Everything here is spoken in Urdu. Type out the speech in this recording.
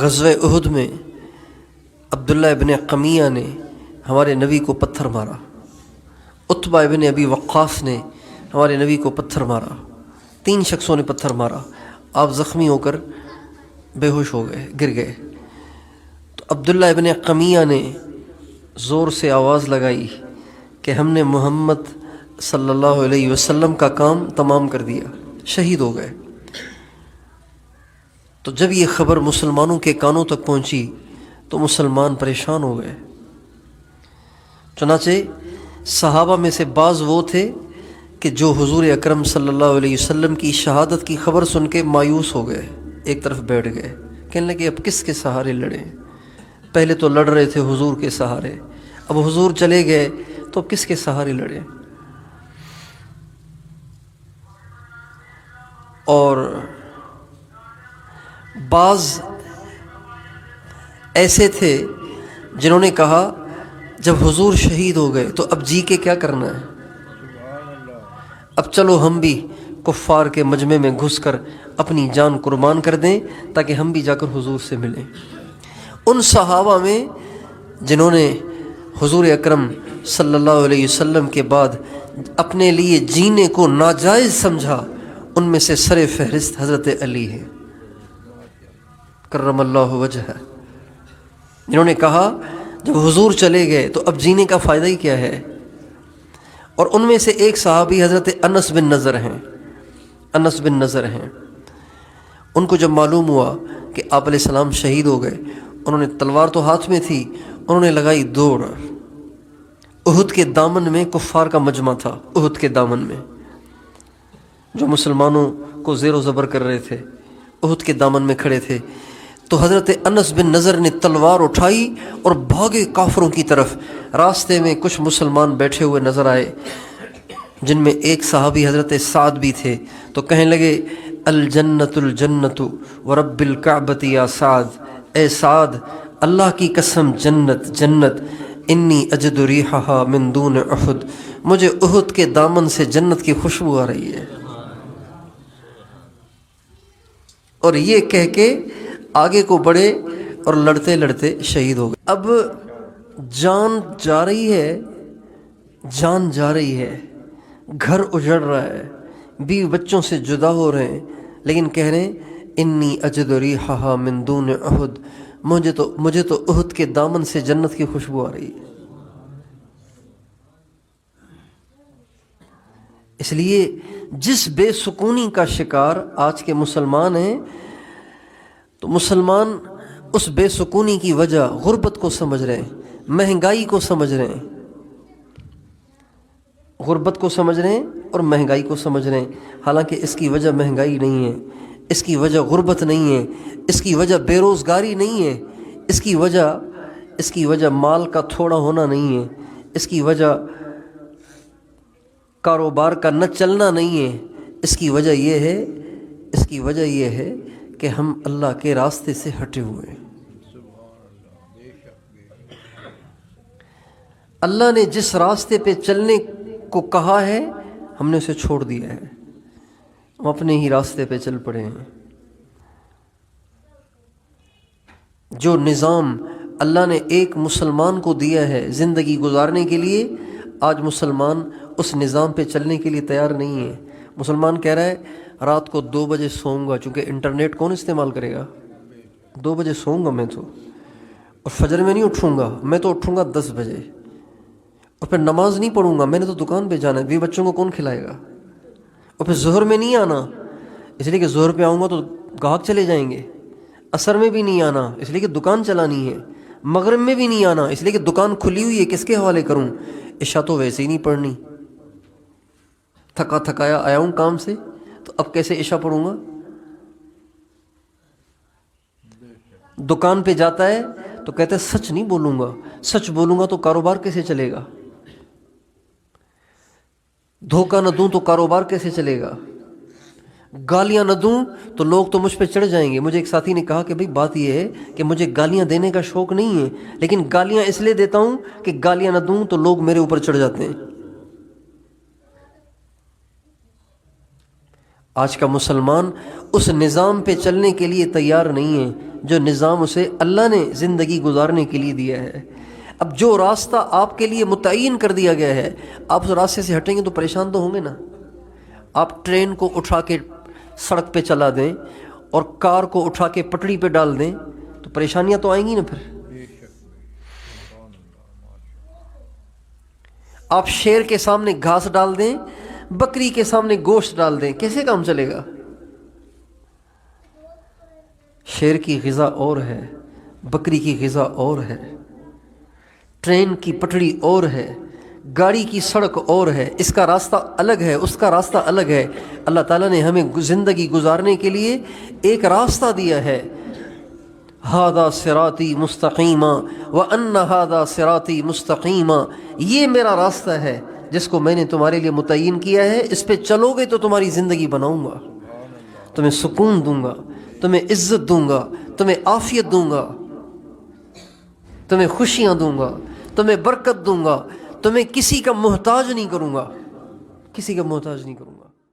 غزوہ احد میں عبداللہ ابن قمیہ نے ہمارے نبی کو پتھر مارا، عتبہ ابن ابی وقاص نے ہمارے نبی کو پتھر مارا، 3 شخصوں نے پتھر مارا، آپ زخمی ہو کر بے ہوش ہو گئے، گر گئے۔ تو عبداللہ ابن قمیہ نے زور سے آواز لگائی کہ ہم نے محمد صلی اللہ علیہ وسلم کا کام تمام کر دیا، شہید ہو گئے۔ تو جب یہ خبر مسلمانوں کے کانوں تک پہنچی تو مسلمان پریشان ہو گئے۔ چنانچہ صحابہ میں سے بعض وہ تھے کہ جو حضور اکرم صلی اللہ علیہ وسلم کی شہادت کی خبر سن کے مایوس ہو گئے، ایک طرف بیٹھ گئے، کہنے لگے اب کس کے سہارے لڑیں؟ پہلے تو لڑ رہے تھے حضور کے سہارے، اب حضور چلے گئے تو اب کس کے سہارے لڑیں؟ اور بعض ایسے تھے جنہوں نے کہا جب حضور شہید ہو گئے تو اب جی کے کیا کرنا ہے، اب چلو ہم بھی کفار کے مجمع میں گھس کر اپنی جان قربان کر دیں تاکہ ہم بھی جا کر حضور سے ملیں۔ ان صحابہ میں جنہوں نے حضور اکرم صلی اللہ علیہ وسلم کے بعد اپنے لیے جینے کو ناجائز سمجھا، ان میں سے سر فہرست حضرت علی ہے کرم اللہ وجہہ، جنہوں نے کہا جب حضور چلے گئے تو اب جینے کا فائدہ ہی کیا ہے۔ اور ان میں سے ایک صحابی حضرت انس بن نضر ہیں، انس بن نضر ہیں۔ ان کو جب معلوم ہوا کہ آپ علیہ السلام شہید ہو گئے، انہوں نے تلوار تو ہاتھ میں تھی، انہوں نے لگائی دوڑ۔ احد کے دامن میں کفار کا مجمع تھا، احد کے دامن میں جو مسلمانوں کو زیر و زبر کر رہے تھے، احد کے دامن میں کھڑے تھے۔ تو حضرت انس بن نضر نے تلوار اٹھائی اور بھاگے کافروں کی طرف۔ راستے میں کچھ مسلمان بیٹھے ہوئے نظر آئے جن میں ایک صحابی حضرت سعد بھی تھے، تو کہنے لگے الجنت الجنت ورب الکعبۃ یا سعد، اے سعد اللہ کی قسم جنت جنت، انی اجد ریحہا من دون احد، مجھے احد کے دامن سے جنت کی خوشبو آ رہی ہے۔ اور یہ کہہ کے آگے کو بڑھے اور لڑتے لڑتے شہید ہو گئے۔ اب جان جا رہی ہے، جان جا رہی ہے، گھر اجڑ رہا ہے، بیوی بچوں سے جدا ہو رہے ہیں، لیکن کہہ رہے ہیں انی اجد ریحہا من دون احد، مجھے تو احد کے دامن سے جنت کی خوشبو آ رہی ہے۔ اس لیے جس بے سکونی کا شکار آج کے مسلمان ہیں، تو مسلمان اس بے سکونی کی وجہ غربت کو سمجھ رہے ہیں، مہنگائی کو سمجھ رہے ہیں، غربت کو سمجھ رہے ہیں اور مہنگائی کو سمجھ رہے ہیں، حالانکہ اس کی وجہ مہنگائی نہیں ہے، اس کی وجہ غربت نہیں ہے، اس کی وجہ بے روزگاری نہیں ہے، اس کی وجہ مال کا تھوڑا ہونا نہیں ہے، اس کی وجہ کاروبار کا نہ چلنا نہیں ہے، اس کی وجہ یہ ہے کہ ہم اللہ کے راستے سے ہٹے ہوئے ہیں۔ اللہ نے جس راستے پہ چلنے کو کہا ہے ہم نے اسے چھوڑ دیا ہے، ہم اپنے ہی راستے پہ چل پڑے ہیں۔ جو نظام اللہ نے ایک مسلمان کو دیا ہے زندگی گزارنے کے لیے، آج مسلمان اس نظام پہ چلنے کے لیے تیار نہیں ہے۔ مسلمان کہہ رہا ہے رات کو 2 بجے سوؤں گا، چونکہ انٹرنیٹ کون استعمال کرے گا، 2 بجے سوؤں گا میں تو، اور فجر میں نہیں اٹھوں گا، میں تو اٹھوں گا 10 بجے، اور پھر نماز نہیں پڑھوں گا، میں نے تو دکان پہ جانا ہے، بیوی بچوں کو کون کھلائے گا، اور پھر ظہر میں نہیں آنا اس لیے کہ ظہر پہ آؤں گا تو گاہک چلے جائیں گے، عصر میں بھی نہیں آنا اس لیے کہ دکان چلانی ہے، مغرب میں بھی نہیں آنا اس لیے کہ دکان کھلی ہوئی ہے، کس کے حوالے کروں، عشاء تو ویسے ہی نہیں پڑھنی، تھکا تھکایا آیا ہوں کام سے، تو اب کیسے عشاء پڑھوں گا۔ دکان پہ جاتا ہے تو کہتا ہے سچ نہیں بولوں گا، سچ بولوں گا تو کاروبار کیسے چلے گا، دھوکہ نہ دوں تو کاروبار کیسے چلے گا، گالیاں نہ دوں تو لوگ تو مجھ پہ چڑھ جائیں گے۔ مجھے ایک ساتھی نے کہا کہ بھئی بات یہ ہے کہ مجھے گالیاں دینے کا شوق نہیں ہے، لیکن گالیاں اس لیے دیتا ہوں کہ گالیاں نہ دوں تو لوگ میرے اوپر چڑھ جاتے ہیں۔ آج کا مسلمان اس نظام پہ چلنے کے لیے تیار نہیں ہے جو نظام اسے اللہ نے زندگی گزارنے کے لیے دیا ہے۔ اب جو راستہ آپ کے لیے متعین کر دیا گیا ہے، آپ اس راستے سے ہٹیں گے تو پریشان تو ہوں گے نا۔ آپ ٹرین کو اٹھا کے سڑک پہ چلا دیں اور کار کو اٹھا کے پٹڑی پہ ڈال دیں تو پریشانیاں تو آئیں گی نا۔ پھر آپ شیر کے سامنے گھاس ڈال دیں، بکری کے سامنے گوشت ڈال دیں، کیسے کام چلے گا؟ شیر کی غذا اور ہے، بکری کی غذا اور ہے، ٹرین کی پٹڑی اور ہے، گاڑی کی سڑک اور ہے، اس کا راستہ الگ ہے، اس کا راستہ الگ ہے۔ اللہ تعالیٰ نے ہمیں زندگی گزارنے کے لیے ایک راستہ دیا ہے، ہذا صراطی مستقیما وان ہذا صراطی مستقیما، یہ میرا راستہ ہے جس کو میں نے تمہارے لیے متعین کیا ہے، اس پہ چلو گے تو تمہاری زندگی بناؤں گا، تمہیں سکون دوں گا، تمہیں عزت دوں گا، تمہیں عافیت دوں گا، تمہیں خوشیاں دوں گا، تمہیں برکت دوں گا، تمہیں کسی کا محتاج نہیں کروں گا، کسی کا محتاج نہیں کروں گا۔